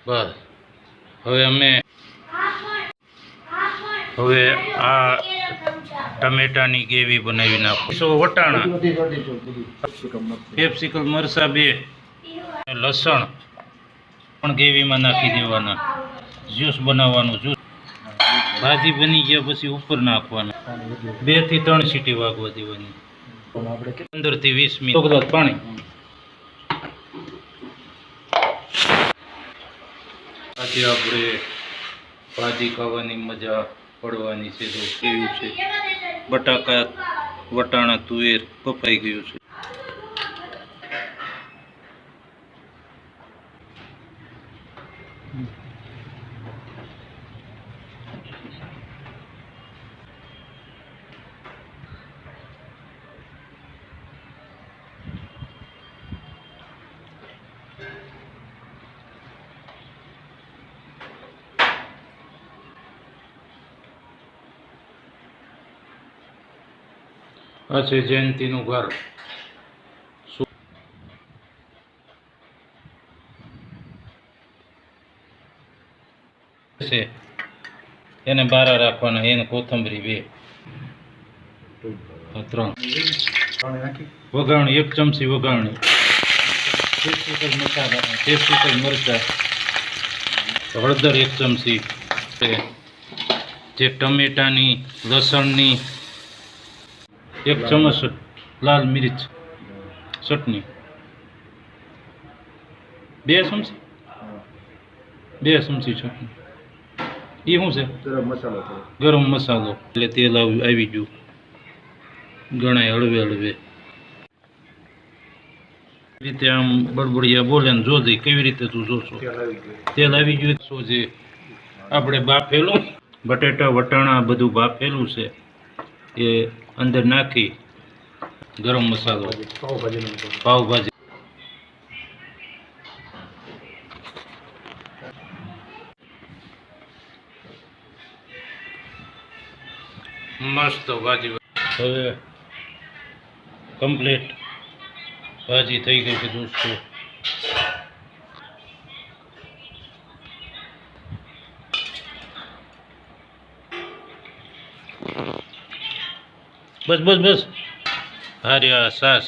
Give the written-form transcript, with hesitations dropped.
બસ હવે આ ટમેટાની ગ્રેવી બનાવી નાખો. વટાણા, કેપ્સિકમ, મરચાં 2, લસણ પણ ગ્રેવીમાં નાખી દેવાના. જ્યુસ બનાવવાનું. જ્યુસ ભાજી બની ગયા પછી ઉપર નાખવાનું. 2 થી 3 સીટી વાગવા દેવાની. 15 થી 20 મિનિટ ગ્લાસ પાણી. આજે આપણે ભાજી ખાવાની મજા પડવાની છે. તો કેવું છે, બટાકા, વટાણા, તુવેર કપાઈ ગયું છે. આ છે જયંતિનું ઘર. એને 12 રાખવાના. એને કોથમરી 2, 3 વઘાણી, 1 ચમચી વઘાણી, કેપ્સિકમ, મરચાં, હળદર 1 ચમચી, જે ટમેટાની, લસણની 1 ચમચ, લાલ મિર્ચ, ચટણી 2 ચમચી, 2 ચમચી ચટણી. એ શું છે? ગરમ મસાલો. એટલે તેલ આવી ગયું. ગણાય હળવે રીતે આમ બળબડિયા બોલે ને જોજે કેવી રીતે તું જોશો. તેલ આવી ગયું. સોજે આપણે બાફેલું બટેટા, વટાણા બધું બાફેલું છે એ અંદર નાખી. ગરમ મસાલો, પાવભાજી, મસ્ત ભાજી. હવે કમ્પ્લીટ ભાજી થઈ ગઈ છે દોસ્તો. બસ. હાર્યા સાસ.